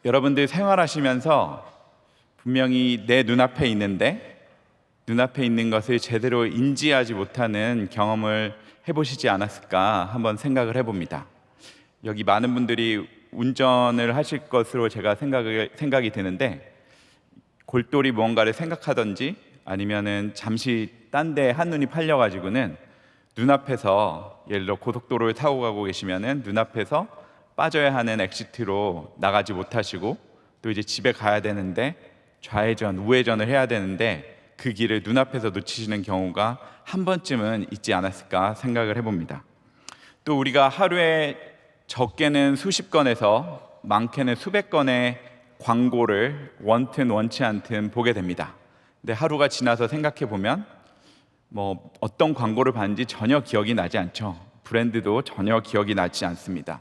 여러분들 생활하시면서 분명히 내 눈앞에 있는데 눈앞에 있는 것을 제대로 인지하지 못하는 경험을 해보시지 않았을까 한번 생각을 해봅니다. 여기 많은 분들이 운전을 하실 것으로 제가 생각이 드는데, 골똘히 무언가를 생각하든지 아니면은 잠시 딴 데 한눈이 팔려가지고는 눈앞에서, 예를 들어 고속도로를 타고 가고 계시면은 눈앞에서 빠져야 하는 엑시트로 나가지 못하시고, 또 이제 집에 가야 되는데 좌회전, 우회전을 해야 되는데 그 길을 눈앞에서 놓치시는 경우가 한 번쯤은 있지 않았을까 생각을 해봅니다. 또 우리가 하루에 적게는 수십 건에서 많게는 수백 건의 광고를 원튼 원치 않든 보게 됩니다. 근데 하루가 지나서 생각해 보면 어떤 광고를 봤는지 전혀 기억이 나지 않죠. 브랜드도 전혀 기억이 나지 않습니다.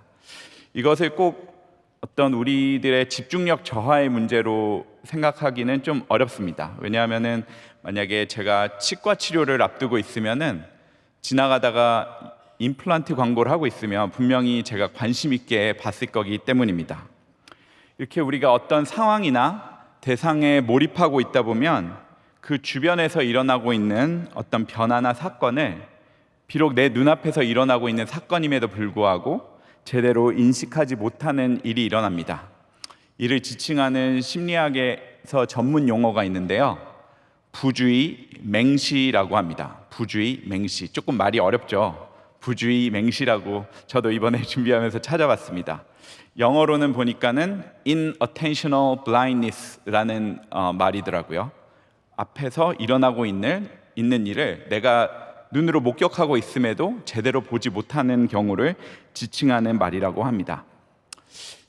이것을 꼭 어떤 우리들의 집중력 저하의 문제로 생각하기는 좀 어렵습니다. 왜냐하면은 만약에 제가 치과 치료를 앞두고 있으면은 지나가다가 임플란트 광고를 하고 있으면 분명히 제가 관심 있게 봤을 거기 때문입니다. 이렇게 우리가 어떤 상황이나 대상에 몰입하고 있다 보면 그 주변에서 일어나고 있는 어떤 변화나 사건을, 비록 내 눈앞에서 일어나고 있는 사건임에도 불구하고 제대로 인식하지 못하는 일이 일어납니다. 이를 지칭하는 심리학에서 전문 용어가 있는데요, 부주의 맹시라고 합니다. 부주의 맹시. 조금 말이 어렵죠. 부주의 맹시라고 저도 이번에 준비하면서 찾아봤습니다. 영어로는 보니까는 inattentional blindness라는 말이더라고요. 앞에서 일어나고 있는 일을 내가 눈으로 목격하고 있음에도 제대로 보지 못하는 경우를 지칭하는 말이라고 합니다.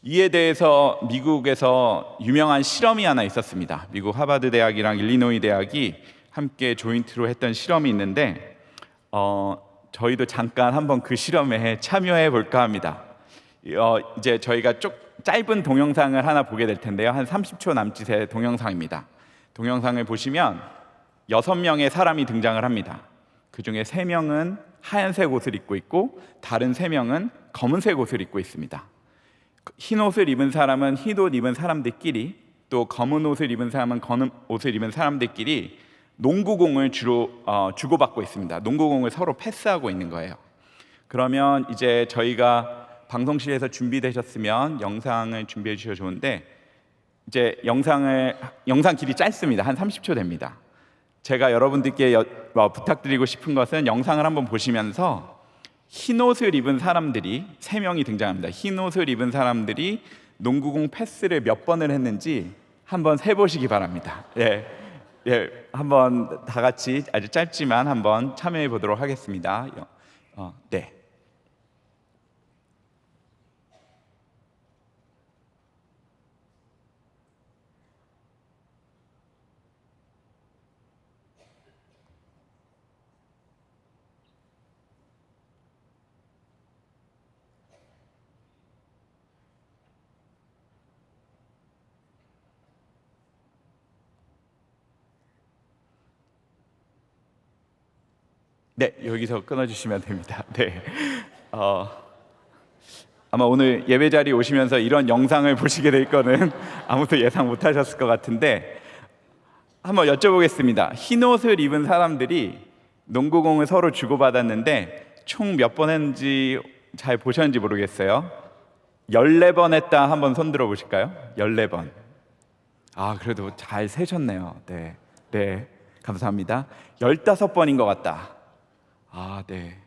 이에 대해서 미국에서 유명한 실험이 하나 있었습니다. 미국 하버드 대학이랑 일리노이 대학이 함께 조인트로 했던 실험이 있는데 저희도 잠깐 한번 그 실험에 참여해 볼까 합니다. 이제 저희가 짧은 동영상을 하나 보게 될 텐데요. 한 30초 남짓의 동영상입니다. 동영상을 보시면 6명의 사람이 등장을 합니다. 그 중에 3명은 하얀색 옷을 입고 있고 다른 3명은 검은색 옷을 입고 있습니다. 흰 옷을 입은 사람은 흰 옷 입은 사람들끼리, 또 검은 옷을 입은 사람은 검은 옷을 입은 사람들끼리 농구공을 주로 주고받고 있습니다. 농구공을 서로 패스하고 있는 거예요. 그러면 이제 저희가 방송실에서 준비되셨으면 영상을 준비해 주셔도 좋은데, 이제 영상 길이 짧습니다. 한 30초 됩니다. 제가 여러분들께 부탁드리고 싶은 것은 영상을 한번 보시면서 흰 옷을 입은 사람들이 3명이 등장합니다. 흰 옷을 입은 사람들이 농구공 패스를 몇 번을 했는지 한번 세보시기 바랍니다. 한번 다 같이 아주 짧지만 한번 참여해 보도록 하겠습니다. 네. 네, 여기서 끊어주시면 됩니다. 네, 아마 오늘 예배 자리에 오시면서 이런 영상을 보시게 될 거는 아무도 예상 못하셨을 것 같은데, 한번 여쭤보겠습니다. 흰 옷을 입은 사람들이 농구공을 서로 주고받았는데 총 몇 번 했는지 잘 보셨는지 모르겠어요. 14번 했다 한번 손 들어 보실까요? 14번. 그래도 잘 세셨네요. 네, 감사합니다. 15번인 것 같다. 네.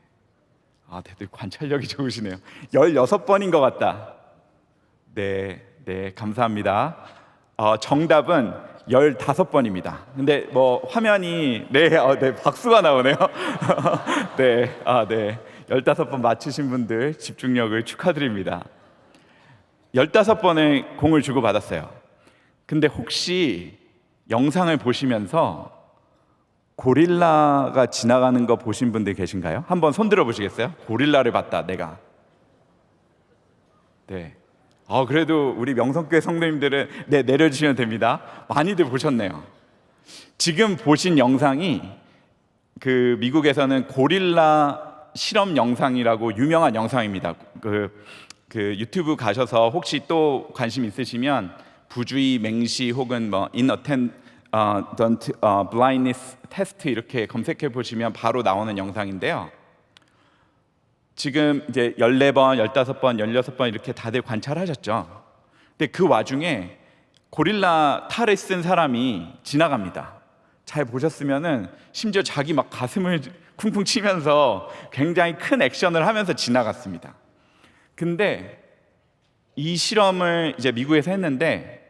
다들 관찰력이 좋으시네요. 16번인 것 같다. 네, 감사합니다. 정답은 15번입니다. 근데 화면이 박수가 나오네요. 네, 15번 맞추신 분들 집중력을 축하드립니다. 15번의 공을 주고 받았어요. 근데 혹시 영상을 보시면서 고릴라가 지나가는 거 보신 분들 계신가요? 한번 손 들어 보시겠어요? 고릴라를 봤다, 내가. 네. 그래도 우리 명성교회 성도님들은 내려주시면 됩니다. 많이들 보셨네요. 지금 보신 영상이 그 미국에서는 고릴라 실험 영상이라고 유명한 영상입니다. 그 유튜브 가셔서 혹시 또 관심 있으시면 부주의 맹시 혹은 뭐 don't blindness test 이렇게 검색해 보시면 바로 나오는 영상인데요. 지금 이제 14번, 15번, 16번 이렇게 다들 관찰하셨죠? 근데 그 와중에 고릴라 탈을 쓴 사람이 지나갑니다. 잘 보셨으면은 심지어 자기 막 가슴을 쿵쿵 치면서 굉장히 큰 액션을 하면서 지나갔습니다. 근데 이 실험을 이제 미국에서 했는데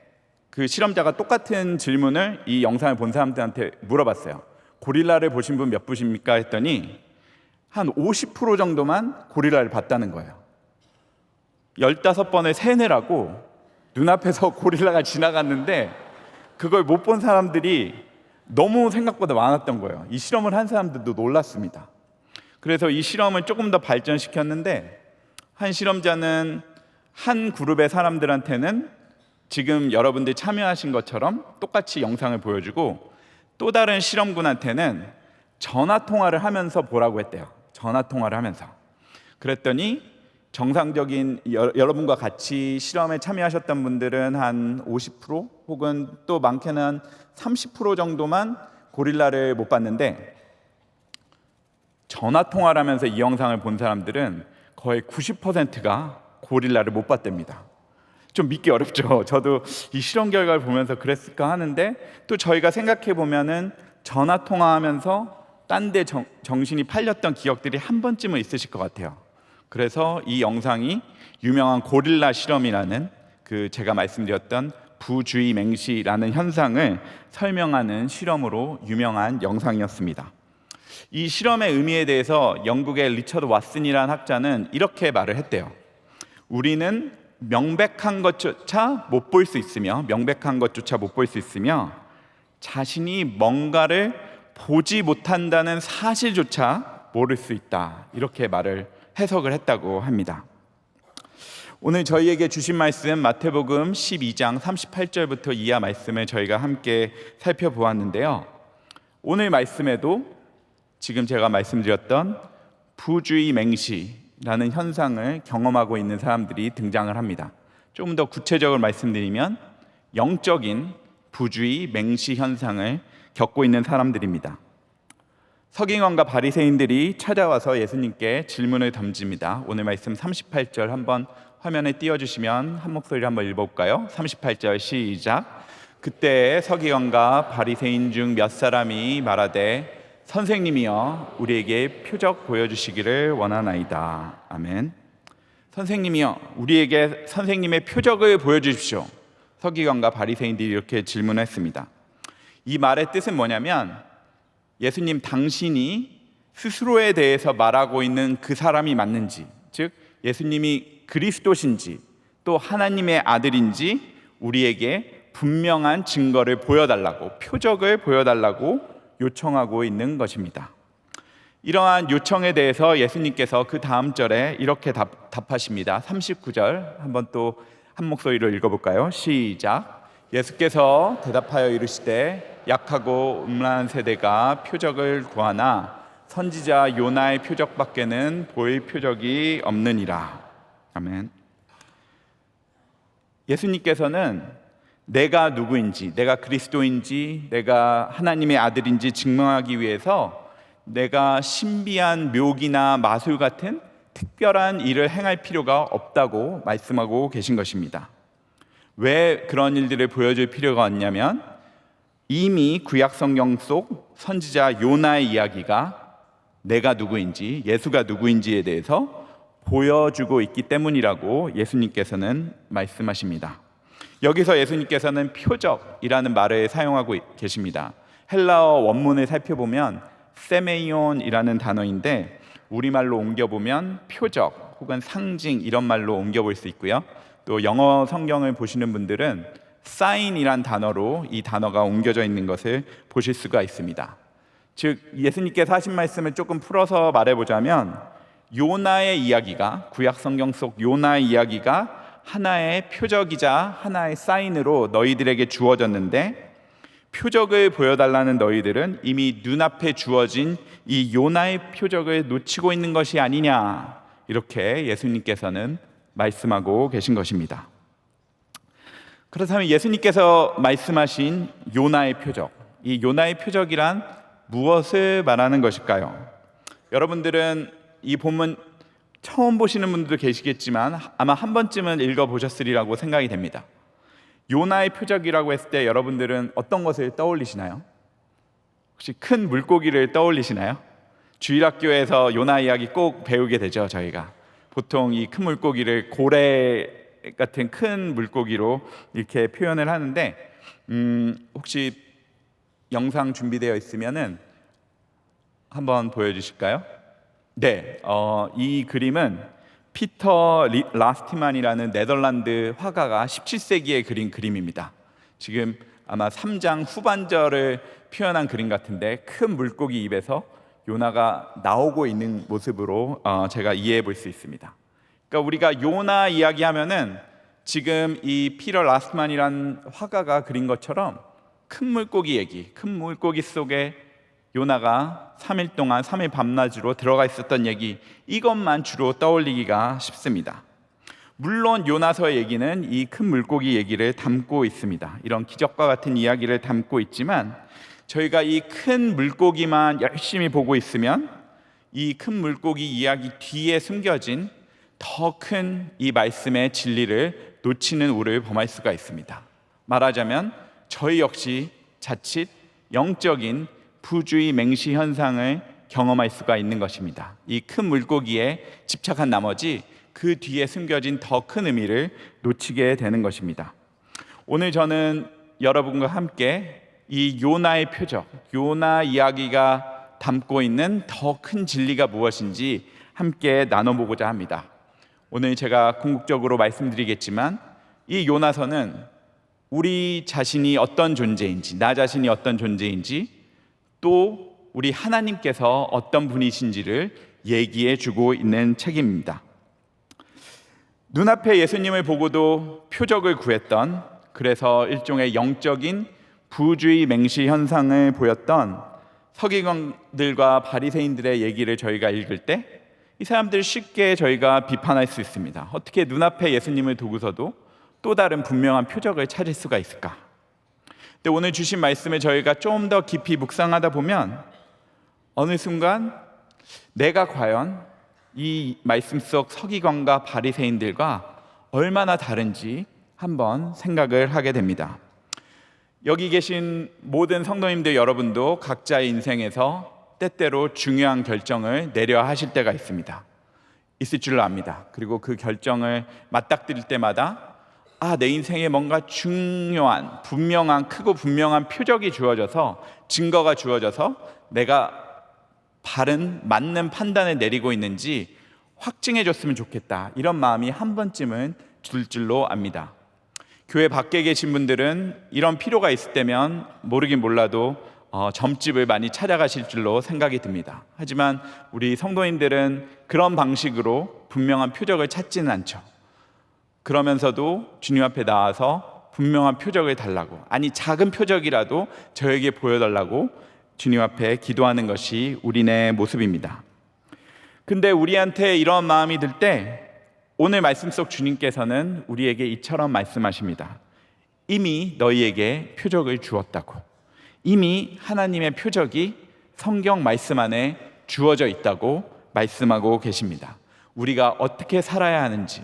그 실험자가 똑같은 질문을 이 영상을 본 사람들한테 물어봤어요. 고릴라를 보신 분 몇 분입니까? 했더니 한 50% 정도만 고릴라를 봤다는 거예요. 15번을 세뇌라고 눈앞에서 고릴라가 지나갔는데 그걸 못 본 사람들이 너무 생각보다 많았던 거예요. 이 실험을 한 사람들도 놀랐습니다. 그래서 이 실험을 조금 더 발전시켰는데 한 실험자는 한 그룹의 사람들한테는 지금 여러분들 참여하신 것처럼 똑같이 영상을 보여주고 또 다른 실험군한테는 전화 통화를 하면서 보라고 했대요. 전화 통화를 하면서. 그랬더니 정상적인 여러분과 같이 실험에 참여하셨던 분들은 한 50% 혹은 또 많게는 한 30% 정도만 고릴라를 못 봤는데 전화 통화를 하면서 이 영상을 본 사람들은 거의 90%가 고릴라를 못 봤답니다. 좀 믿기 어렵죠. 저도 이 실험 결과를 보면서 그랬을까 하는데 또 저희가 생각해 보면은 전화 통화하면서 딴 데 정신이 팔렸던 기억들이 한 번쯤은 있으실 것 같아요. 그래서 이 영상이 유명한 고릴라 실험이라는 그 제가 말씀드렸던 부주의 맹시라는 현상을 설명하는 실험으로 유명한 영상이었습니다. 이 실험의 의미에 대해서 영국의 리처드 왓슨이라는 학자는 이렇게 말을 했대요. 우리는 명백한 것조차 못 볼 수 있으며 자신이 뭔가를 보지 못한다는 사실조차 모를 수 있다. 이렇게 해석을 했다고 합니다. 오늘 저희에게 주신 말씀 마태복음 12장 38절부터 이하 말씀을 저희가 함께 살펴보았는데요. 오늘 말씀에도 지금 제가 말씀드렸던 부주의 맹시라는 현상을 경험하고 있는 사람들이 등장을 합니다. 조금 더 구체적으로 말씀드리면 영적인 부주의 맹시 현상을 겪고 있는 사람들입니다. 서기관과 바리새인들이 찾아와서 예수님께 질문을 던집니다. 오늘 말씀 38절 한번 화면에 띄워주시면 한 목소리로 한번 읽어볼까요? 38절 시작. 그때 서기관과 바리새인 중 몇 사람이 말하되 선생님이여 우리에게 표적 보여주시기를 원하나이다. 아멘. 선생님이여 우리에게 선생님의 표적을 보여주십시오. 서기관과 바리새인들이 이렇게 질문했습니다. 이 말의 뜻은 뭐냐면 예수님 당신이 스스로에 대해서 말하고 있는 그 사람이 맞는지, 즉 예수님이 그리스도신지 또 하나님의 아들인지 우리에게 분명한 증거를 보여달라고, 표적을 보여달라고 요청하고 있는 것입니다. 이러한 요청에 대해서 예수님께서 그 다음 절에 이렇게 답하십니다. 39절 한번 또 한 목소리로 읽어볼까요? 시작. 예수께서 대답하여 이르시되 약하고 음란한 세대가 표적을 구하나 선지자 요나의 표적밖에는 보일 표적이 없느니라. 아멘. 예수님께서는 내가 누구인지, 내가 그리스도인지, 내가 하나님의 아들인지 증명하기 위해서 내가 신비한 묘기나 마술 같은 특별한 일을 행할 필요가 없다고 말씀하고 계신 것입니다. 왜 그런 일들을 보여줄 필요가 없냐면 이미 구약 성경 속 선지자 요나의 이야기가 내가 누구인지, 예수가 누구인지에 대해서 보여주고 있기 때문이라고 예수님께서는 말씀하십니다. 여기서 예수님께서는 표적이라는 말을 사용하고 계십니다. 헬라어 원문을 살펴보면 세메이온이라는 단어인데 우리말로 옮겨보면 표적 혹은 상징 이런 말로 옮겨볼 수 있고요. 또 영어 성경을 보시는 분들은 사인이란 단어로 이 단어가 옮겨져 있는 것을 보실 수가 있습니다. 즉 예수님께서 하신 말씀을 조금 풀어서 말해보자면 요나의 이야기가, 구약 성경 속 요나의 이야기가 하나의 표적이자 하나의 사인으로 너희들에게 주어졌는데 표적을 보여달라는 너희들은 이미 눈앞에 주어진 이 요나의 표적을 놓치고 있는 것이 아니냐, 이렇게 예수님께서는 말씀하고 계신 것입니다. 그렇다면 예수님께서 말씀하신 요나의 표적, 이 요나의 표적이란 무엇을 말하는 것일까요? 여러분들은 이 본문 처음 보시는 분들도 계시겠지만 아마 한 번쯤은 읽어보셨으리라고 생각이 됩니다. 요나의 표적이라고 했을 때 여러분들은 어떤 것을 떠올리시나요? 혹시 큰 물고기를 떠올리시나요? 주일학교에서 요나 이야기 꼭 배우게 되죠. 저희가 보통 이 큰 물고기를 고래 같은 큰 물고기로 이렇게 표현을 하는데 혹시 영상 준비되어 있으면은 한번 보여주실까요? 네, 이 그림은 피터 라스티만이라는 네덜란드 화가가 17세기에 그린 그림입니다. 지금 아마 3장 후반절을 표현한 그림 같은데 큰 물고기 입에서 요나가 나오고 있는 모습으로 제가 이해해 볼 수 있습니다. 그러니까 우리가 요나 이야기하면은 지금 이 피터 라스트만이라는 화가가 그린 것처럼 큰 물고기 얘기, 큰 물고기 속에 요나가 3일 동안 3일 밤낮으로 들어가 있었던 얘기, 이것만 주로 떠올리기가 쉽습니다. 물론 요나서의 얘기는 이 큰 물고기 얘기를 담고 있습니다. 이런 기적과 같은 이야기를 담고 있지만 저희가 이 큰 물고기만 열심히 보고 있으면 이 큰 물고기 이야기 뒤에 숨겨진 더 큰 이 말씀의 진리를 놓치는 우를 범할 수가 있습니다. 말하자면 저희 역시 자칫 영적인 부주의 맹시 현상을 경험할 수가 있는 것입니다. 이 큰 물고기에 집착한 나머지 그 뒤에 숨겨진 더 큰 의미를 놓치게 되는 것입니다. 오늘 저는 여러분과 함께 이 요나의 표적, 요나 이야기가 담고 있는 더 큰 진리가 무엇인지 함께 나눠보고자 합니다. 오늘 제가 궁극적으로 말씀드리겠지만 이 요나서는 우리 자신이 어떤 존재인지, 나 자신이 어떤 존재인지, 또 우리 하나님께서 어떤 분이신지를 얘기해 주고 있는 책입니다. 눈앞에 예수님을 보고도 표적을 구했던, 그래서 일종의 영적인 부주의 맹시 현상을 보였던 서기관들과 바리새인들의 얘기를 저희가 읽을 때 이 사람들 쉽게 저희가 비판할 수 있습니다. 어떻게 눈앞에 예수님을 두고서도 또 다른 분명한 표적을 찾을 수가 있을까? 근데 오늘 주신 말씀을 저희가 좀 더 깊이 묵상하다 보면 어느 순간 내가 과연 이 말씀 속 서기관과 바리새인들과 얼마나 다른지 한번 생각을 하게 됩니다. 여기 계신 모든 성도님들 여러분도 각자의 인생에서 때때로 중요한 결정을 내려야 하실 때가 있습니다. 있을 줄로 압니다. 그리고 그 결정을 맞닥뜨릴 때마다 내 인생에 뭔가 중요한, 분명한, 크고 분명한 표적이 주어져서, 증거가 주어져서 내가 바른, 맞는 판단을 내리고 있는지 확증해 줬으면 좋겠다, 이런 마음이 한 번쯤은 들 줄로 압니다. 교회 밖에 계신 분들은 이런 필요가 있을 때면 모르긴 몰라도 점집을 많이 찾아가실 줄로 생각이 듭니다. 하지만 우리 성도인들은 그런 방식으로 분명한 표적을 찾지는 않죠. 그러면서도 주님 앞에 나와서 분명한 표적을 달라고, 아니 작은 표적이라도 저에게 보여달라고 주님 앞에 기도하는 것이 우리네 모습입니다. 근데 우리한테 이런 마음이 들 때 오늘 말씀 속 주님께서는 우리에게 이처럼 말씀하십니다. 이미 너희에게 표적을 주었다고. 이미 하나님의 표적이 성경 말씀 안에 주어져 있다고 말씀하고 계십니다. 우리가 어떻게 살아야 하는지,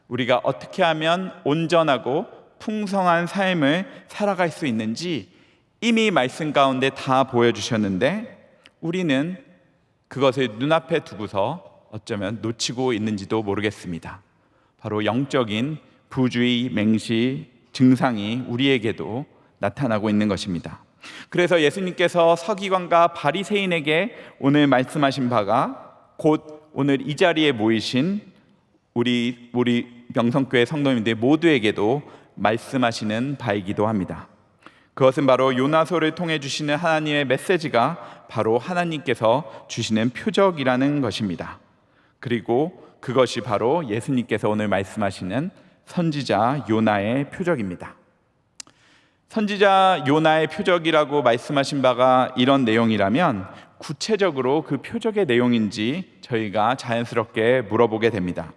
우리가 어떻게 하면 온전하고 풍성한 삶을 살아갈 수 있는지 이미 말씀 가운데 다 보여주셨는데 우리는 그것을 눈앞에 두고서 어쩌면 놓치고 있는지도 모르겠습니다. 바로 영적인 부주의 맹시 증상이 우리에게도 나타나고 있는 것입니다. 그래서 예수님께서 서기관과 바리새인에게 오늘 말씀하신 바가 곧 오늘 이 자리에 모이신 우리 명성교회 성도님들 모두에게도 말씀하시는 바이기도 합니다. 그것은 바로 요나서를 통해 주시는 하나님의 메시지가 바로 하나님께서 주시는 표적이라는 것입니다. 그리고 그것이 바로 예수님께서 오늘 말씀하시는 선지자 요나의 표적입니다. 선지자 요나의 표적이라고 말씀하신 바가 이런 내용이라면 구체적으로 그 표적의 내용인지 저희가 자연스럽게 물어보게 됩니다.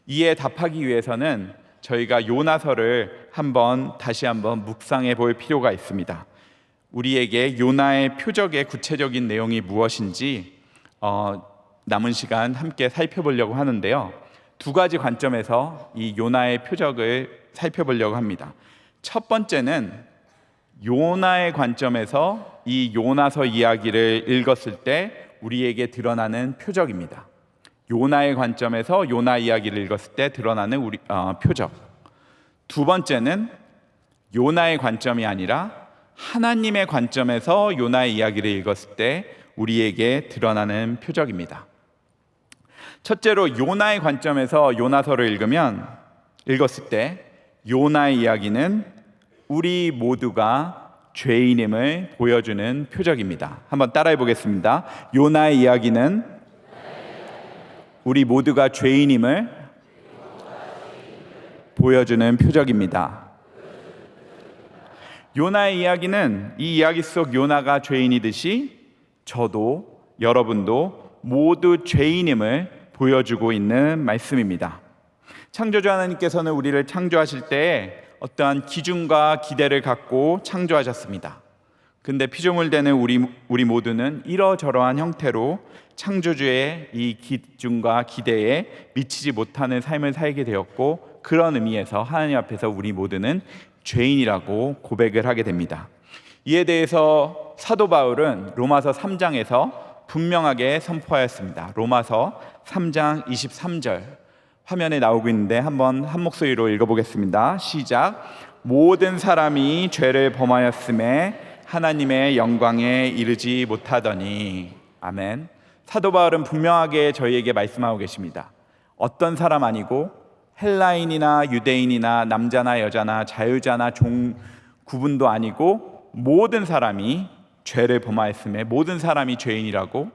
이에 답하기 위해서는 저희가 요나서를 다시 한번 묵상해 볼 필요가 있습니다. 우리에게 요나의 표적의 구체적인 내용이 무엇인지 남은 시간 함께 살펴보려고 하는데요. 두 가지 관점에서 이 요나의 표적을 살펴보려고 합니다. 첫 번째는 요나의 관점에서 이 요나서 이야기를 읽었을 때 우리에게 드러나는 표적입니다. 요나의 관점에서 요나 이야기를 읽었을 때 드러나는 표적. 두 번째는 요나의 관점이 아니라 하나님의 관점에서 요나의 이야기를 읽었을 때 우리에게 드러나는 표적입니다. 첫째로 요나의 관점에서 요나서를 읽었을 때 요나의 이야기는 우리 모두가 죄인임을 보여주는 표적입니다. 한번 따라해 보겠습니다. 요나의 이야기는 우리 모두가 죄인임을 보여주는 표적입니다. 요나의 이야기는 이 이야기 속 요나가 죄인이듯이 저도 여러분도 모두 죄인임을 보여주고 있는 말씀입니다. 창조주 하나님께서는 우리를 창조하실 때 어떠한 기준과 기대를 갖고 창조하셨습니다. 근데 피조물 되는 우리 모두는 이러저러한 형태로 창조주의 이 기준과 기대에 미치지 못하는 삶을 살게 되었고, 그런 의미에서 하나님 앞에서 우리 모두는 죄인이라고 고백을 하게 됩니다. 이에 대해서 사도 바울은 로마서 3장에서 분명하게 선포하였습니다. 로마서 3장 23절 화면에 나오고 있는데 한번 한 목소리로 읽어보겠습니다. 시작. 모든 사람이 죄를 범하였음에 하나님의 영광에 이르지 못하더니. 아멘. 사도 바울은 분명하게 저희에게 말씀하고 계십니다. 어떤 사람 아니고 헬라인이나 유대인이나 남자나 여자나 자유자나 종 구분도 아니고 모든 사람이 죄를 범하였음에 모든 사람이 죄인이라고,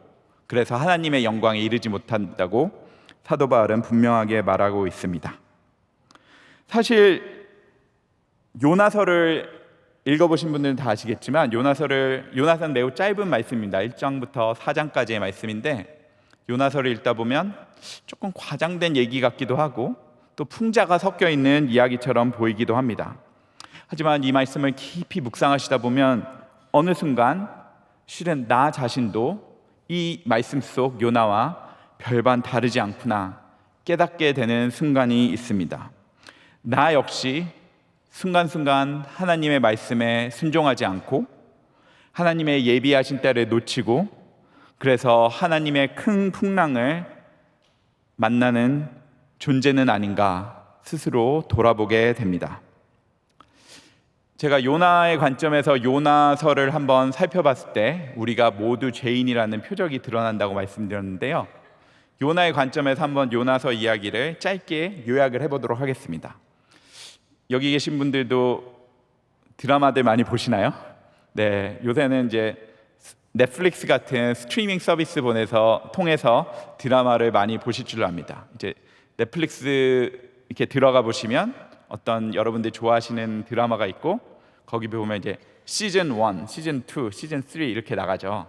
그래서 하나님의 영광에 이르지 못한다고 사도 바울은 분명하게 말하고 있습니다. 사실 요나서를 읽어보신 분들은 다 아시겠지만 요나서는 매우 짧은 말씀입니다. 1장부터 4장까지의 말씀인데 요나서를 읽다 보면 조금 과장된 얘기 같기도 하고 또 풍자가 섞여 있는 이야기처럼 보이기도 합니다. 하지만 이 말씀을 깊이 묵상하시다 보면 어느 순간 실은 나 자신도 이 말씀 속 요나와 별반 다르지 않구나 깨닫게 되는 순간이 있습니다. 나 역시 순간순간 하나님의 말씀에 순종하지 않고 하나님의 예비하신 때를 놓치고, 그래서 하나님의 큰 풍랑을 만나는 존재는 아닌가 스스로 돌아보게 됩니다. 제가 요나의 관점에서 요나서를 한번 살펴봤을 때 우리가 모두 죄인이라는 표적이 드러난다고 말씀드렸는데요. 요나의 관점에서 한번 요나서 이야기를 짧게 요약을 해보도록 하겠습니다. 여기 계신 분들도 드라마들 많이 보시나요? 네, 요새는 이제 넷플릭스 같은 스트리밍 서비스 통해서 드라마를 많이 보실 줄 압니다. 이제 넷플릭스 이렇게 들어가 보시면 어떤 여러분들이 좋아하시는 드라마가 있고 거기 보면 이제 시즌 1, 시즌 2, 시즌 3 이렇게 나가죠.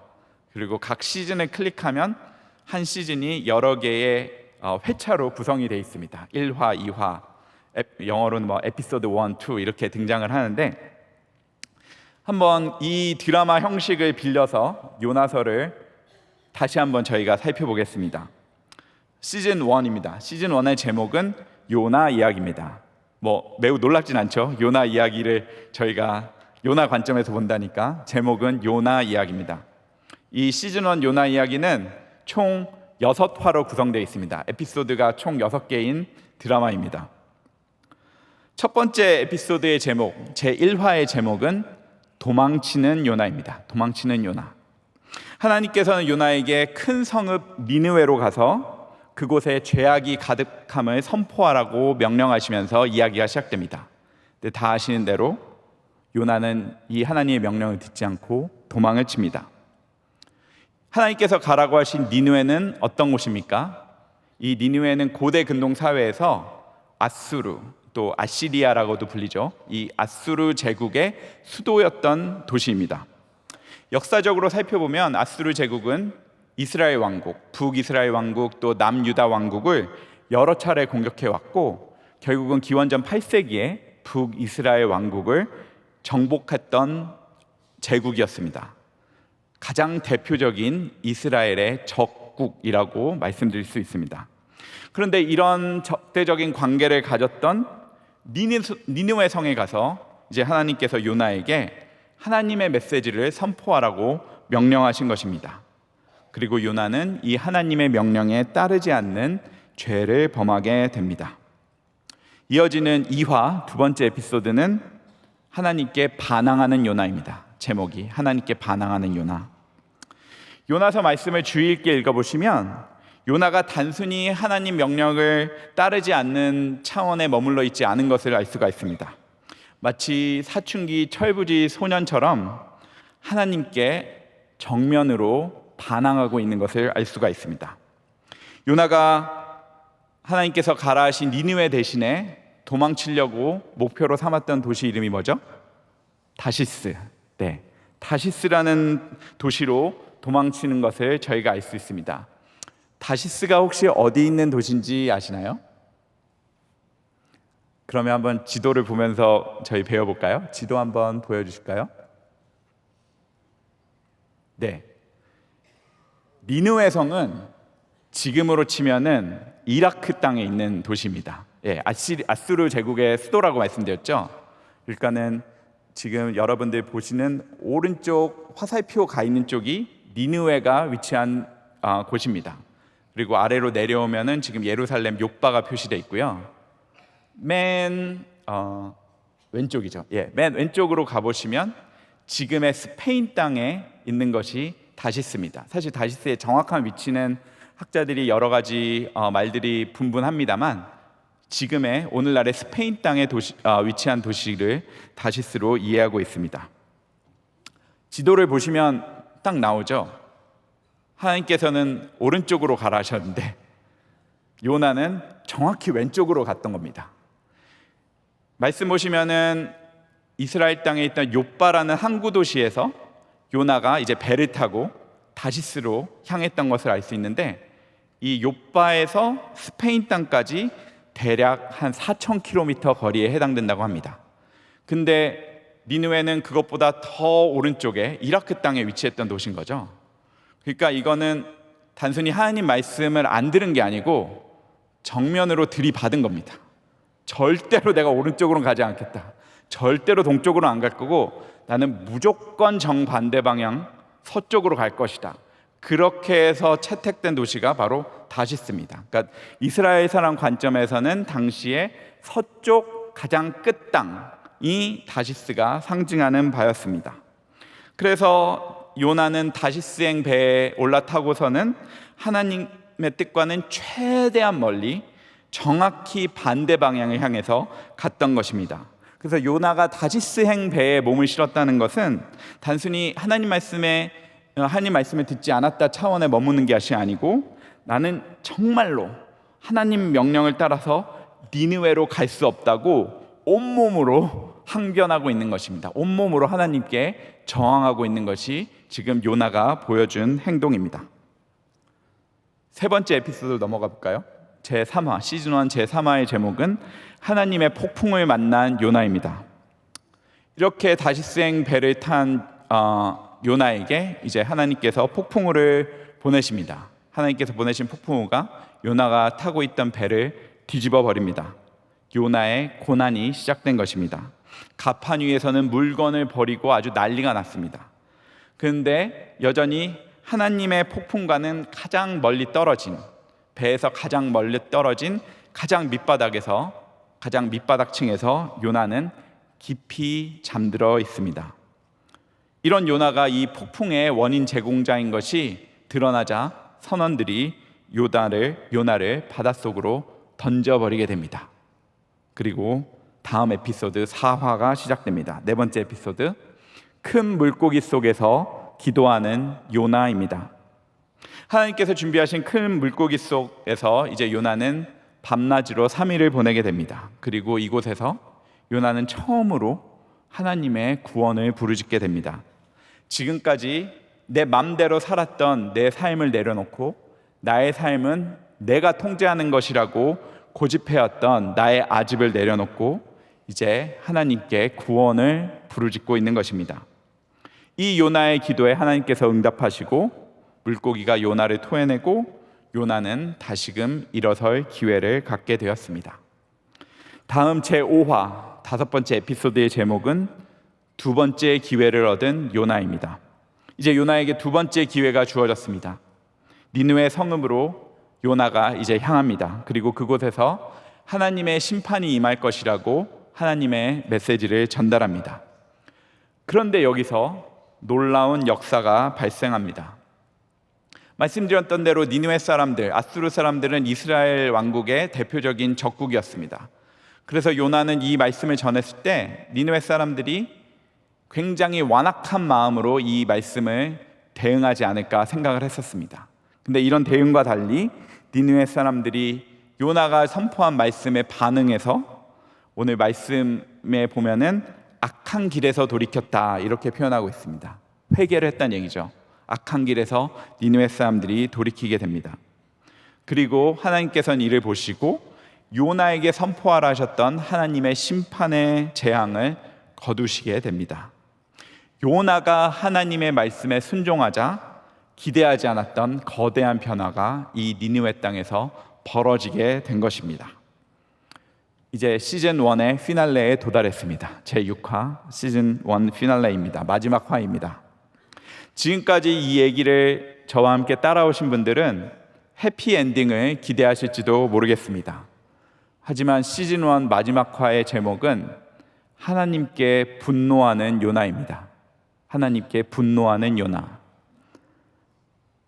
그리고 각 시즌을 클릭하면 한 시즌이 여러 개의 회차로 구성이 되어 있습니다. 1화, 2화, 영어로는 에피소드 1, 2 이렇게 등장을 하는데, 한번 이 드라마 형식을 빌려서 요나서를 다시 한번 저희가 살펴보겠습니다. 시즌 1입니다. 시즌 1의 제목은 요나 이야기입니다. 매우 놀랍진 않죠? 요나 이야기를 저희가 요나 관점에서 본다니까. 제목은 요나 이야기입니다. 이 시즌 1 요나 이야기는 총 6화로 구성되어 있습니다. 에피소드가 총 6개인 드라마입니다. 첫 번째 에피소드의 제목, 제1화의 제목은 도망치는 요나입니다. 도망치는 요나. 하나님께서는 요나에게 큰 성읍 니느웨로 가서 그곳에 죄악이 가득함을 선포하라고 명령하시면서 이야기가 시작됩니다. 근데 다 아시는 대로 요나는 이 하나님의 명령을 듣지 않고 도망을 칩니다. 하나님께서 가라고 하신 니느웨는 어떤 곳입니까? 이 니느웨는 고대 근동 사회에서 아수르, 또 아시리아라고도 불리죠. 이 아수르 제국의 수도였던 도시입니다. 역사적으로 살펴보면 아수르 제국은 이스라엘 왕국, 북이스라엘 왕국, 또 남유다 왕국을 여러 차례 공격해 왔고 결국은 기원전 8세기에 북이스라엘 왕국을 정복했던 제국이었습니다. 가장 대표적인 이스라엘의 적국이라고 말씀드릴 수 있습니다. 그런데 이런 적대적인 관계를 가졌던 니느웨 성에 가서 이제 하나님께서 요나에게 하나님의 메시지를 선포하라고 명령하신 것입니다. 그리고 요나는 이 하나님의 명령에 따르지 않는 죄를 범하게 됩니다. 이어지는 2화 두 번째 에피소드는 하나님께 반항하는 요나입니다. 제목이 하나님께 반항하는 요나. 요나서 말씀을 주의 있게 읽어보시면 요나가 단순히 하나님 명령을 따르지 않는 차원에 머물러 있지 않은 것을 알 수가 있습니다. 마치 사춘기 철부지 소년처럼 하나님께 정면으로 반항하고 있는 것을 알 수가 있습니다. 요나가 하나님께서 가라 하신 니느웨 대신에 도망치려고 목표로 삼았던 도시 이름이 뭐죠? 다시스. 네, 다시스라는 도시로 도망치는 것을 저희가 알 수 있습니다. 다시스가 혹시 어디 있는 도시인지 아시나요? 그러면 한번 지도를 보면서 저희 배워볼까요? 지도 한번 보여주실까요? 네, 니느웨 성은 지금으로 치면은 이라크 땅에 있는 도시입니다. 예, 아수르 제국의 수도라고 말씀드렸죠. 그러니까는 지금 여러분들 보시는 오른쪽 화살표 가 있는 쪽이 니느웨가 위치한 곳입니다. 그리고 아래로 내려오면은 지금 예루살렘 요바가 표시되어 있고요. 맨 왼쪽이죠. 예, 맨 왼쪽으로 가보시면 지금의 스페인 땅에 있는 것이 다시스입니다. 사실 다시스의 정확한 위치는 학자들이 여러 가지 말들이 분분합니다만 지금의 오늘날의 스페인 땅에 위치한 도시를 다시스로 이해하고 있습니다. 지도를 보시면 딱 나오죠. 하나님께서는 오른쪽으로 가라 하셨는데 요나는 정확히 왼쪽으로 갔던 겁니다. 말씀 보시면은 이스라엘 땅에 있던 요바라는 항구 도시에서 요나가 이제 배를 타고 다시스로 향했던 것을 알 수 있는데 이 요바에서 스페인 땅까지 대략 한 4,000km 거리에 해당된다고 합니다. 근데 니느웨는 그것보다 더 오른쪽에 이라크 땅에 위치했던 도시인 거죠. 그러니까 이거는 단순히 하나님 말씀을 안 들은 게 아니고 정면으로 들이받은 겁니다. 절대로 내가 오른쪽으로는 가지 않겠다. 절대로 동쪽으로 안 갈 거고 나는 무조건 정반대 방향 서쪽으로 갈 것이다. 그렇게 해서 채택된 도시가 바로 다시스입니다. 그러니까 이스라엘 사람 관점에서는 당시에 서쪽 가장 끝 땅이 다시스가 상징하는 바였습니다. 그래서 요나는 다시스행 배에 올라타고서는 하나님의 뜻과는 최대한 멀리 정확히 반대 방향을 향해서 갔던 것입니다. 그래서 요나가 다시스행 배에 몸을 실었다는 것은 단순히 하나님 말씀을 듣지 않았다 차원에 머무는 것이 아니고 나는 정말로 하나님 명령을 따라서 니느웨로 갈 수 없다고 온몸으로 항변하고 있는 것입니다. 온몸으로 하나님께 저항하고 있는 것이 지금 요나가 보여준 행동입니다. 세 번째 에피소드 넘어가 볼까요? 제3화, 시즌1 제3화의 제목은 하나님의 폭풍을 만난 요나입니다. 이렇게 다시스행 배를 탄 요나에게 이제 하나님께서 폭풍우를 보내십니다. 하나님께서 보내신 폭풍우가 요나가 타고 있던 배를 뒤집어 버립니다. 요나의 고난이 시작된 것입니다. 갑판 위에서는 물건을 버리고 아주 난리가 났습니다. 그런데 여전히 하나님의 폭풍과는 가장 멀리 떨어진, 배에서 가장 멀리 떨어진 가장 밑바닥층에서 요나는 깊이 잠들어 있습니다. 이런 요나가 이 폭풍의 원인 제공자인 것이 드러나자 선원들이 요나를 바닷속으로 던져버리게 됩니다. 그리고 다음 에피소드 4화가 시작됩니다. 네 번째 에피소드, 큰 물고기 속에서 기도하는 요나입니다. 하나님께서 준비하신 큰 물고기 속에서 이제 요나는 밤낮으로 3일을 보내게 됩니다. 그리고 이곳에서 요나는 처음으로 하나님의 구원을 부르짖게 됩니다. 지금까지 내 맘대로 살았던 내 삶을 내려놓고 나의 삶은 내가 통제하는 것이라고 고집해왔던 나의 아집을 내려놓고 이제 하나님께 구원을 부르짖고 있는 것입니다. 이 요나의 기도에 하나님께서 응답하시고 물고기가 요나를 토해내고 요나는 다시금 일어설 기회를 갖게 되었습니다. 다음 제5화 5번째 에피소드의 제목은 두 번째 기회를 얻은 요나입니다. 이제 요나에게 두 번째 기회가 주어졌습니다. 니느웨 성읍으로 요나가 이제 향합니다. 그리고 그곳에서 하나님의 심판이 임할 것이라고 하나님의 메시지를 전달합니다. 그런데 여기서 놀라운 역사가 발생합니다. 말씀드렸던 대로 니느웨 사람들, 아수르 사람들은 이스라엘 왕국의 대표적인 적국이었습니다. 그래서 요나는 이 말씀을 전했을 때 니느웨 사람들이 굉장히 완악한 마음으로 이 말씀을 대응하지 않을까 생각을 했었습니다. 근데 이런 대응과 달리 니느웨 사람들이 요나가 선포한 말씀에 반응해서 오늘 말씀에 보면은 악한 길에서 돌이켰다 이렇게 표현하고 있습니다. 회개를 했다는 얘기죠. 악한 길에서 니느웨 사람들이 돌이키게 됩니다. 그리고 하나님께서는 이를 보시고 요나에게 선포하라 하셨던 하나님의 심판의 재앙을 거두시게 됩니다. 요나가 하나님의 말씀에 순종하자 기대하지 않았던 거대한 변화가 이 니느웨 땅에서 벌어지게 된 것입니다. 이제 시즌 1의 피날레에 도달했습니다. 제6화 시즌 1 피날레입니다. 마지막 화입니다. 지금까지 이 얘기를 저와 함께 따라오신 분들은 해피엔딩을 기대하실지도 모르겠습니다. 하지만 시즌 1 마지막 화의 제목은 하나님께 분노하는 요나입니다. 하나님께 분노하는 요나.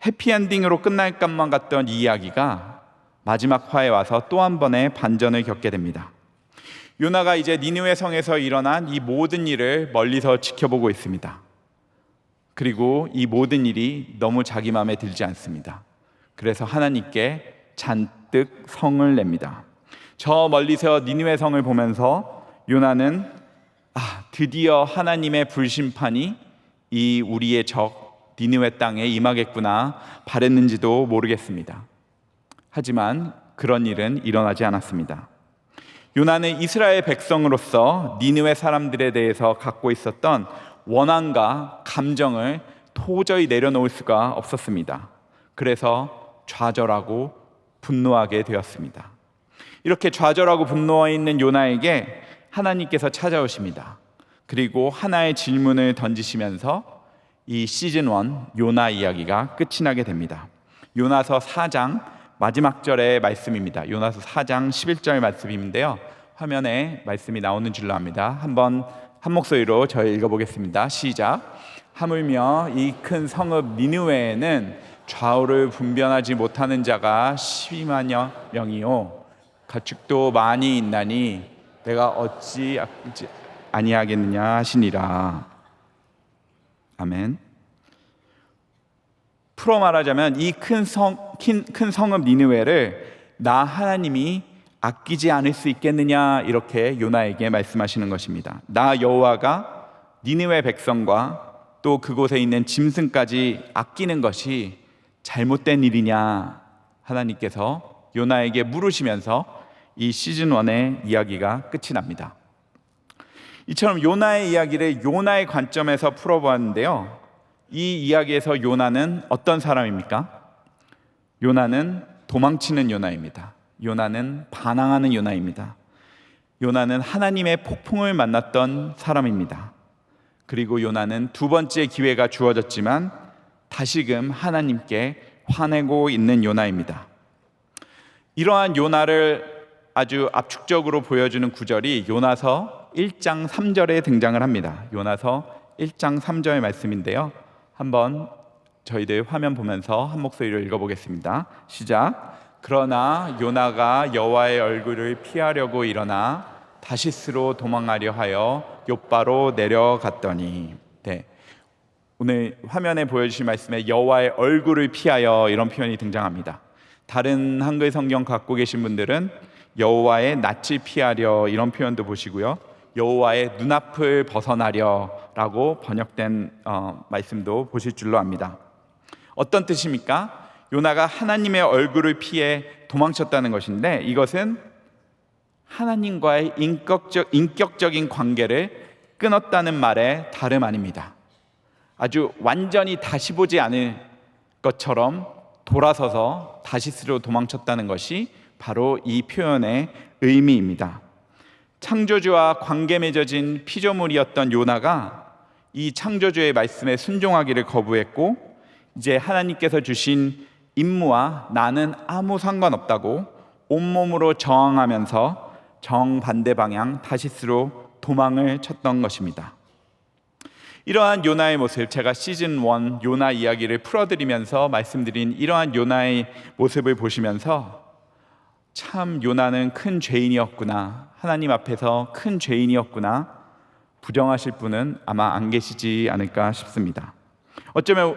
해피엔딩으로 끝날 것만 같던 이 이야기가 마지막 화에 와서 또 한 번의 반전을 겪게 됩니다. 요나가 이제 니느웨 성에서 일어난 이 모든 일을 멀리서 지켜보고 있습니다. 그리고 이 모든 일이 너무 자기 마음에 들지 않습니다. 그래서 하나님께 잔뜩 성을 냅니다. 저 멀리서 니느웨 성을 보면서 요나는 드디어 하나님의 불심판이 이 우리의 적 니느웨 땅에 임하겠구나 바랬는지도 모르겠습니다. 하지만 그런 일은 일어나지 않았습니다. 요나는 이스라엘 백성으로서 니느웨 사람들에 대해서 갖고 있었던 원한과 감정을 도저히 내려놓을 수가 없었습니다. 그래서 좌절하고 분노하게 되었습니다. 이렇게 좌절하고 분노해 있는 요나에게 하나님께서 찾아오십니다. 그리고 하나의 질문을 던지시면서 이 시즌 1 요나 이야기가 끝이 나게 됩니다. 요나서 4장 마지막 절의 말씀입니다. 요나서 4장 11절 말씀인데요. 화면에 말씀이 나오는 줄로 압니다. 한번 한 목소리로 저희 읽어보겠습니다. 시작. 하물며 이 큰 성읍 니느웨에는 좌우를 분별하지 못하는 자가 12만여 명이요 가축도 많이 있나니 내가 어찌 아니하겠느냐 하시니라. 아멘. 풀어 말하자면 이 큰 성읍 니느웨를 나 하나님이 아끼지 않을 수 있겠느냐 이렇게 요나에게 말씀하시는 것입니다. 나 여호와가 니느웨 백성과 또 그곳에 있는 짐승까지 아끼는 것이 잘못된 일이냐 하나님께서 요나에게 물으시면서 이 시즌 1의 이야기가 끝이 납니다. 이처럼 요나의 이야기를 요나의 관점에서 풀어보았는데요. 이 이야기에서 요나는 어떤 사람입니까? 요나는 도망치는 요나입니다. 요나는 반항하는 요나입니다. 요나는 하나님의 폭풍을 만났던 사람입니다. 그리고 요나는 두 번째 기회가 주어졌지만 다시금 하나님께 화내고 있는 요나입니다. 이러한 요나를 아주 압축적으로 보여주는 구절이 요나서 1장 3절에 등장을 합니다. 요나서 1장 3절 말씀인데요. 한번 저희들 화면 보면서 한 목소리로 읽어보겠습니다. 시작. 그러나 요나가 여호와의 얼굴을 피하려고 일어나 다시스로 도망하려 하여 욥바로 내려갔더니. 네. 오늘 화면에 보여주신 말씀에 여호와의 얼굴을 피하여 이런 표현이 등장합니다. 다른 한글 성경 갖고 계신 분들은 여호와의 낯을 피하려 이런 표현도 보시고요. 여호와의 눈앞을 벗어나려라고 번역된 말씀도 보실 줄로 압니다. 어떤 뜻입니까? 요나가 하나님의 얼굴을 피해 도망쳤다는 것인데, 이것은 하나님과의 인격적인 관계를 끊었다는 말에 다름 아닙니다. 아주 완전히 다시 보지 않을 것처럼 돌아서서 다시스로 도망쳤다는 것이 바로 이 표현의 의미입니다. 창조주와 관계 맺어진 피조물이었던 요나가 이 창조주의 말씀에 순종하기를 거부했고, 이제 하나님께서 주신 임무와 나는 아무 상관없다고 온몸으로 저항하면서 정반대 방향 다시스로 도망을 쳤던 것입니다. 이러한 요나의 모습, 제가 시즌 1 요나 이야기를 풀어드리면서 말씀드린 이러한 요나의 모습을 보시면서 참 요나는 큰 죄인이었구나, 하나님 앞에서 큰 죄인이었구나, 부정하실 분은 아마 안 계시지 않을까 싶습니다. 어쩌면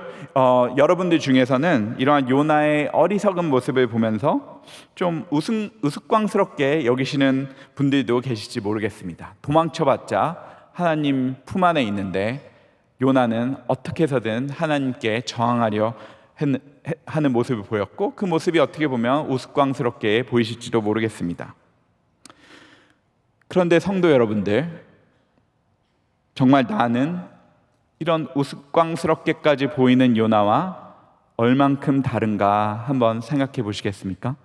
여러분들 중에서는 이러한 요나의 어리석은 모습을 보면서 좀 우스꽝스럽게 여기시는 분들도 계실지 모르겠습니다. 도망쳐봤자 하나님 품 안에 있는데 요나는 어떻게 해서든 하나님께 저항하려 하는 모습을 보였고, 그 모습이 어떻게 보면 우스꽝스럽게 보이실지도 모르겠습니다. 그런데 성도 여러분들, 정말 나는 이런 우스꽝스럽게까지 보이는 요나와 얼만큼 다른가 한번 생각해 보시겠습니까?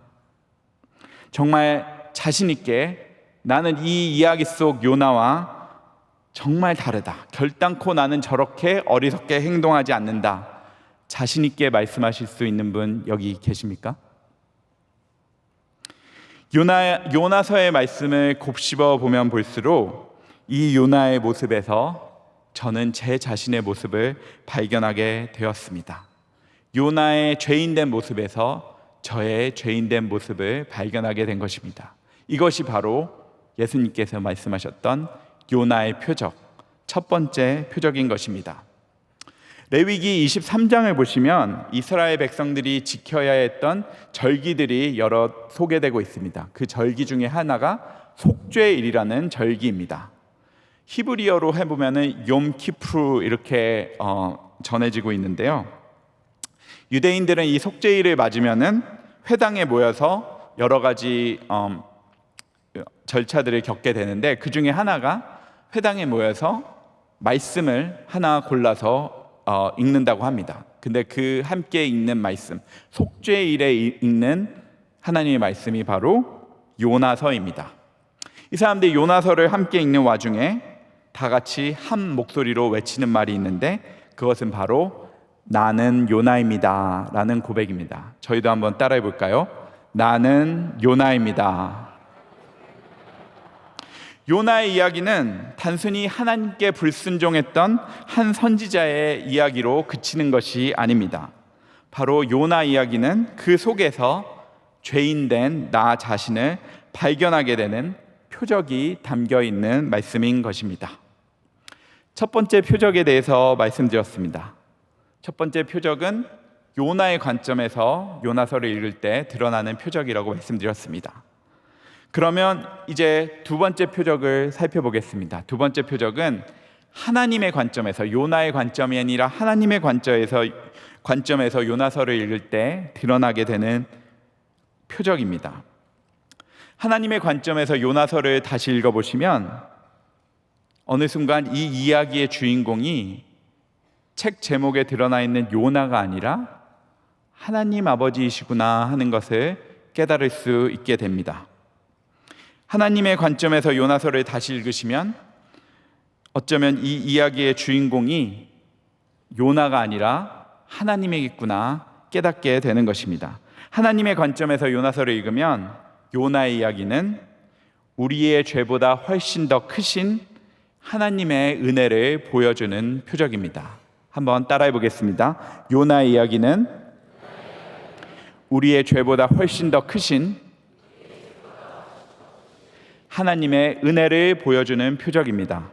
정말 자신 있게 나는 이 이야기 속 요나와 정말 다르다, 결단코 나는 저렇게 어리석게 행동하지 않는다, 자신 있게 말씀하실 수 있는 분 여기 계십니까? 요나서의 말씀을 곱씹어 보면 볼수록 이 요나의 모습에서 저는 제 자신의 모습을 발견하게 되었습니다. 요나의 죄인된 모습에서 저의 죄인된 모습을 발견하게 된 것입니다. 이것이 바로 예수님께서 말씀하셨던 요나의 표적, 첫 번째 표적인 것입니다. 레위기 23장을 보시면 이스라엘 백성들이 지켜야 했던 절기들이 여러 소개되고 있습니다. 그 절기 중에 하나가 속죄일이라는 절기입니다. 히브리어로 해보면은 욤키프루 이렇게 전해지고 있는데요. 유대인들은 이 속죄일을 맞으면은 회당에 모여서 여러 가지 절차들을 겪게 되는데, 그 중에 하나가 회당에 모여서 말씀을 하나 골라서 읽는다고 합니다. 근데 그 함께 읽는 말씀, 속죄일에 읽는 하나님의 말씀이 바로 요나서입니다. 이 사람들이 요나서를 함께 읽는 와중에 다 같이 한 목소리로 외치는 말이 있는데, 그것은 바로 나는 요나입니다 라는 고백입니다. 저희도 한번 따라해 볼까요? 나는 요나입니다. 요나의 이야기는 단순히 하나님께 불순종했던 한 선지자의 이야기로 그치는 것이 아닙니다. 바로 요나 이야기는 그 속에서 죄인된 나 자신을 발견하게 되는 표적이 담겨 있는 말씀인 것입니다. 첫 번째 표적에 대해서 말씀드렸습니다. 첫 번째 표적은 요나의 관점에서 요나서를 읽을 때 드러나는 표적이라고 말씀드렸습니다. 그러면 이제 두 번째 표적을 살펴보겠습니다. 두 번째 표적은 하나님의 관점에서, 요나의 관점이 아니라 하나님의 관점에서 요나서를 읽을 때 드러나게 되는 표적입니다. 하나님의 관점에서 요나서를 다시 읽어보시면 어느 순간 이 이야기의 주인공이 책 제목에 드러나 있는 요나가 아니라 하나님 아버지이시구나 하는 것을 깨달을 수 있게 됩니다. 하나님의 관점에서 요나서를 다시 읽으시면 어쩌면 이 이야기의 주인공이 요나가 아니라 하나님이겠구나 깨닫게 되는 것입니다. 하나님의 관점에서 요나서를 읽으면 요나의 이야기는 우리의 죄보다 훨씬 더 크신 하나님의 은혜를 보여주는 표적입니다. 한번 따라해 보겠습니다. 요나의 이야기는 우리의 죄보다 훨씬 더 크신 하나님의 은혜를 보여주는 표적입니다.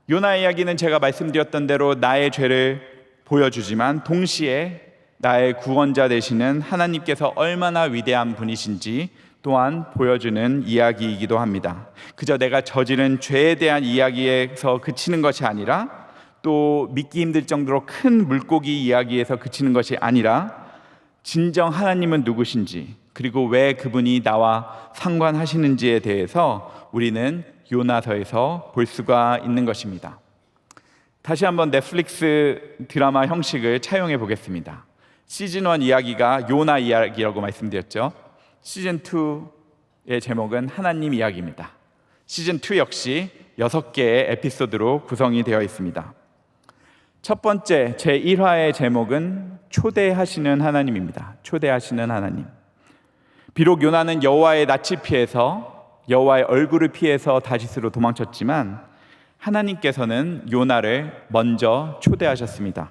요나의 이야기는 제가 말씀드렸던 대로 나의 죄를 보여주지만 동시에 나의 구원자 되시는 하나님께서 얼마나 위대한 분이신지 또한 보여주는 이야기이기도 합니다. 그저 내가 저지른 죄에 대한 이야기에서 그치는 것이 아니라, 또 믿기 힘들 정도로 큰 물고기 이야기에서 그치는 것이 아니라, 진정 하나님은 누구신지, 그리고 왜 그분이 나와 상관하시는지에 대해서 우리는 요나서에서 볼 수가 있는 것입니다. 다시 한번 넷플릭스 드라마 형식을 차용해 보겠습니다. 시즌 1 이야기가 요나 이야기라고 말씀드렸죠. 시즌 2의 제목은 하나님 이야기입니다. 시즌 2 역시 6개의 에피소드로 구성이 되어 있습니다. 첫 번째 제1화의 제목은 초대하시는 하나님입니다. 초대하시는 하나님. 비록 요나는 여호와의 낯을 피해서, 여호와의 얼굴을 피해서 다시스로 도망쳤지만 하나님께서는 요나를 먼저 초대하셨습니다.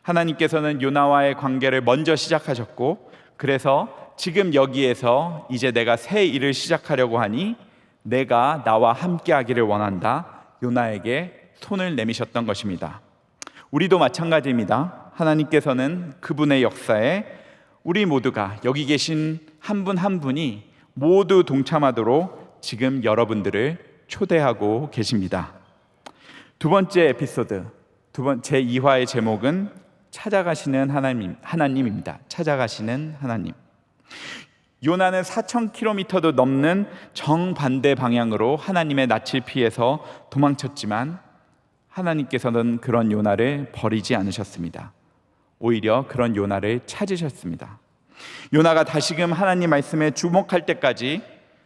하나님께서는 요나와의 관계를 먼저 시작하셨고, 그래서 지금 여기에서 이제 내가 새 일을 시작하려고 하니 내가 나와 함께 하기를 원한다, 요나에게 손을 내미셨던 것입니다. 우리도 마찬가지입니다. 하나님께서는 그분의 역사에 우리 모두가, 여기 계신 한 분 한 분이 모두 동참하도록 지금 여러분들을 초대하고 계십니다. 두 번째 에피소드, 제2화의 제목은 찾아가시는 하나님입니다. 찾아가시는 하나님. 요나는 4,000km도 넘는 정반대 방향으로 하나님의 낯을 피해서 도망쳤지만 하나님께서는 그런 요나를 버리지 않으셨습니다. 오히려 그런 요나를 찾으셨습니다. 요나가 다시금 하나님 말씀에 주목할 때까지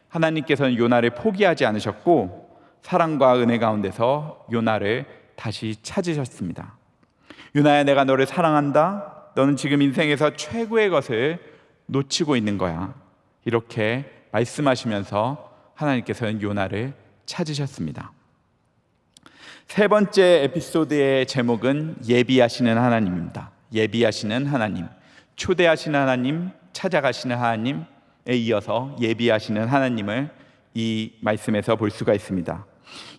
하나님께서는 요나를 포기하지 않으셨고, 사랑과 은혜 가운데서 요나를 다시 찾으셨습니다. 요나야, 내가 너를 사랑한다. 너는 지금 인생에서 최고의 것을 놓치고 있는 거야. 이렇게 말씀하시면서 하나님께서는 요나를 찾으셨습니다. 세 번째 에피소드의 제목은 예비하시는 하나님입니다. 예비하시는 하나님. 초대하시는 하나님, 찾아가시는 하나님에 이어서 예비하시는 하나님을 이 말씀에서 볼 수가 있습니다.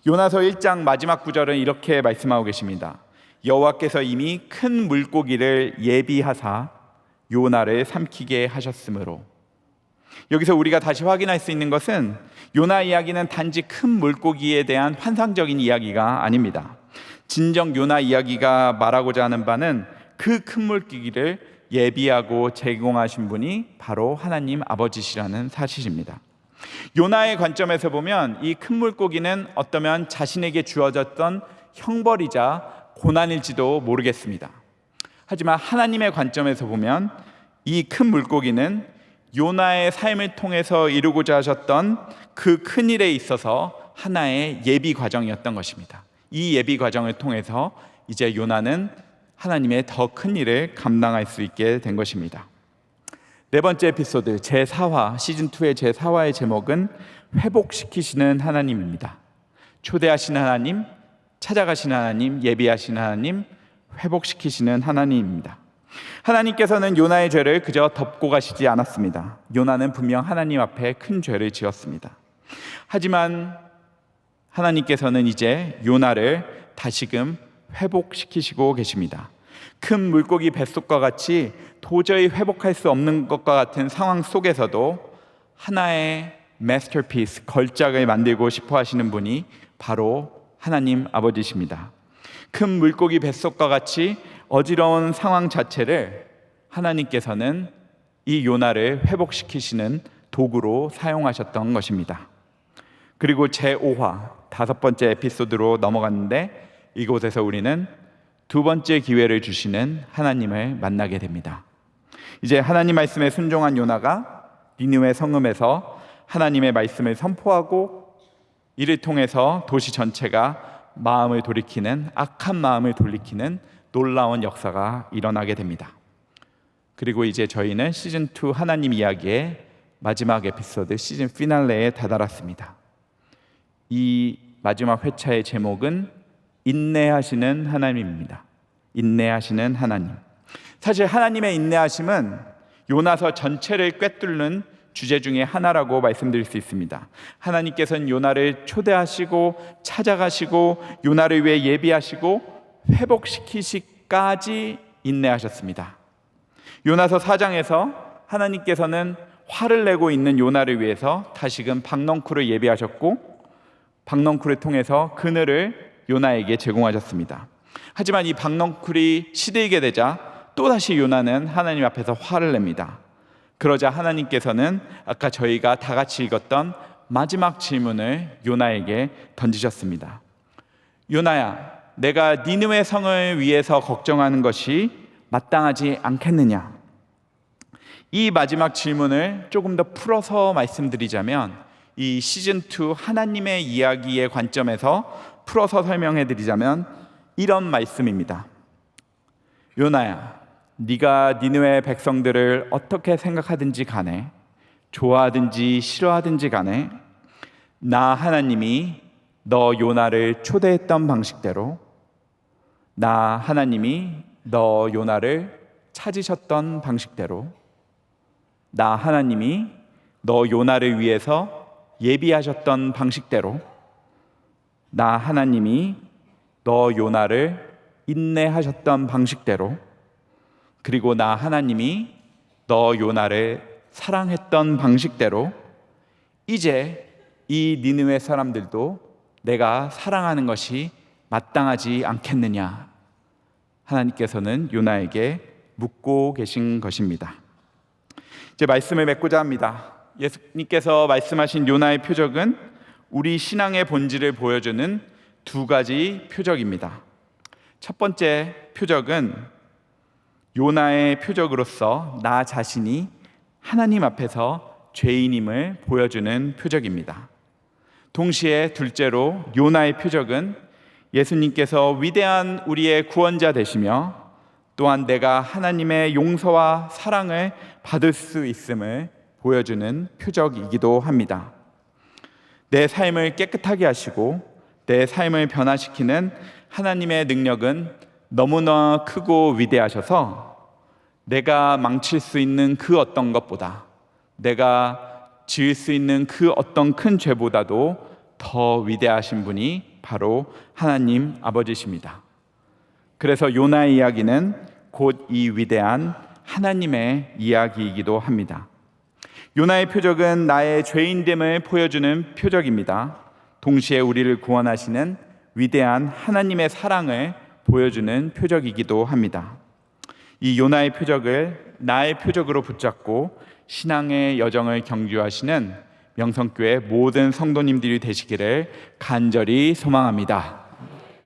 요나서 1장 마지막 구절은 이렇게 말씀하고 계십니다. 여호와께서 이미 큰 물고기를 예비하사 요나를 삼키게 하셨으므로. 여기서 우리가 다시 확인할 수 있는 것은 요나 이야기는 단지 큰 물고기에 대한 환상적인 이야기가 아닙니다. 진정 요나 이야기가 말하고자 하는 바는 그 큰 물고기를 예비하고 제공하신 분이 바로 하나님 아버지시라는 사실입니다. 요나의 관점에서 보면 이 큰 물고기는 어쩌면 자신에게 주어졌던 형벌이자 고난일지도 모르겠습니다. 하지만 하나님의 관점에서 보면 이 큰 물고기는 요나의 삶을 통해서 이루고자 하셨던 그 큰 일에 있어서 하나의 예비 과정이었던 것입니다. 이 예비 과정을 통해서 이제 요나는 하나님의 더 큰 일을 감당할 수 있게 된 것입니다. 네 번째 에피소드 제4화, 시즌2의 제4화의 제목은 회복시키시는 하나님입니다. 초대하시는 하나님, 찾아가시는 하나님, 예비하시는 하나님, 회복시키시는 하나님입니다. 하나님께서는 요나의 죄를 그저 덮고 가시지 않았습니다. 요나는 분명 하나님 앞에 큰 죄를 지었습니다. 하지만 하나님께서는 이제 요나를 다시금 회복시키시고 계십니다. 큰 물고기 뱃속과 같이 도저히 회복할 수 없는 것과 같은 상황 속에서도 하나의 마스터피스, 걸작을 만들고 싶어 하시는 분이 바로 하나님 아버지십니다. 큰 물고기 뱃속과 같이 어지러운 상황 자체를 하나님께서는 이 요나를 회복시키시는 도구로 사용하셨던 것입니다. 그리고 제5화, 5번째 에피소드로 넘어갔는데 이곳에서 우리는 두 번째 기회를 주시는 하나님을 만나게 됩니다. 이제 하나님 말씀에 순종한 요나가 니느웨 성읍에서 하나님의 말씀을 선포하고 이를 통해서 도시 전체가 마음을 돌이키는, 악한 마음을 돌이키는 놀라운 역사가 일어나게 됩니다. 그리고 이제 저희는 시즌2 하나님 이야기의 마지막 에피소드, 시즌 피날레에 다다랐습니다. 이 마지막 회차의 제목은 인내하시는 하나님입니다. 인내하시는 하나님. 사실 하나님의 인내하심은 요나서 전체를 꿰뚫는 주제 중에 하나라고 말씀드릴 수 있습니다. 하나님께서는 요나를 초대하시고 찾아가시고 요나를 위해 예비하시고 회복시키시까지 인내하셨습니다. 요나서 4장에서 하나님께서는 화를 내고 있는 요나를 위해서 다시금 박넝쿨을 예비하셨고 박넝쿨을 통해서 그늘을 요나에게 제공하셨습니다. 하지만 이 박넝쿨이 시들게 되자 또다시 요나는 하나님 앞에서 화를 냅니다. 그러자 하나님께서는 아까 저희가 다 같이 읽었던 마지막 질문을 요나에게 던지셨습니다. 요나야, 내가 니느웨 성을 위해서 걱정하는 것이 마땅하지 않겠느냐? 이 마지막 질문을 조금 더 풀어서 말씀드리자면, 이 시즌2 하나님의 이야기의 관점에서 풀어서 설명해 드리자면 이런 말씀입니다. 요나야, 네가 니느웨 백성들을 어떻게 생각하든지 간에, 좋아하든지 싫어하든지 간에, 나 하나님이 너 요나를 초대했던 방식대로, 나 하나님이 너 요나를 찾으셨던 방식대로, 나 하나님이 너 요나를 위해서 예비하셨던 방식대로, 나 하나님이 너 요나를 인내하셨던 방식대로, 그리고 나 하나님이 너 요나를 사랑했던 방식대로 이제 이 니느웨 사람들도 내가 사랑하는 것이 마땅하지 않겠느냐? 하나님께서는 요나에게 묻고 계신 것입니다. 이제 말씀을 맺고자 합니다. 예수님께서 말씀하신 요나의 표적은 우리 신앙의 본질을 보여주는 두 가지 표적입니다. 첫 번째 표적은 요나의 표적으로서 나 자신이 하나님 앞에서 죄인임을 보여주는 표적입니다. 동시에 둘째로 요나의 표적은 예수님께서 위대한 우리의 구원자 되시며 또한 내가 하나님의 용서와 사랑을 받을 수 있음을 보여주는 표적이기도 합니다. 내 삶을 깨끗하게 하시고 내 삶을 변화시키는 하나님의 능력은 너무나 크고 위대하셔서 내가 망칠 수 있는 그 어떤 것보다, 내가 지을 수 있는 그 어떤 큰 죄보다도 더 위대하신 분이 바로 하나님 아버지십니다. 그래서 요나의 이야기는 곧 이 위대한 하나님의 이야기이기도 합니다. 요나의 표적은 나의 죄인됨을 보여주는 표적입니다. 동시에 우리를 구원하시는 위대한 하나님의 사랑을 보여주는 표적이기도 합니다. 이 요나의 표적을 나의 표적으로 붙잡고 신앙의 여정을 경주하시는 명성교회 모든 성도님들이 되시기를 간절히 소망합니다.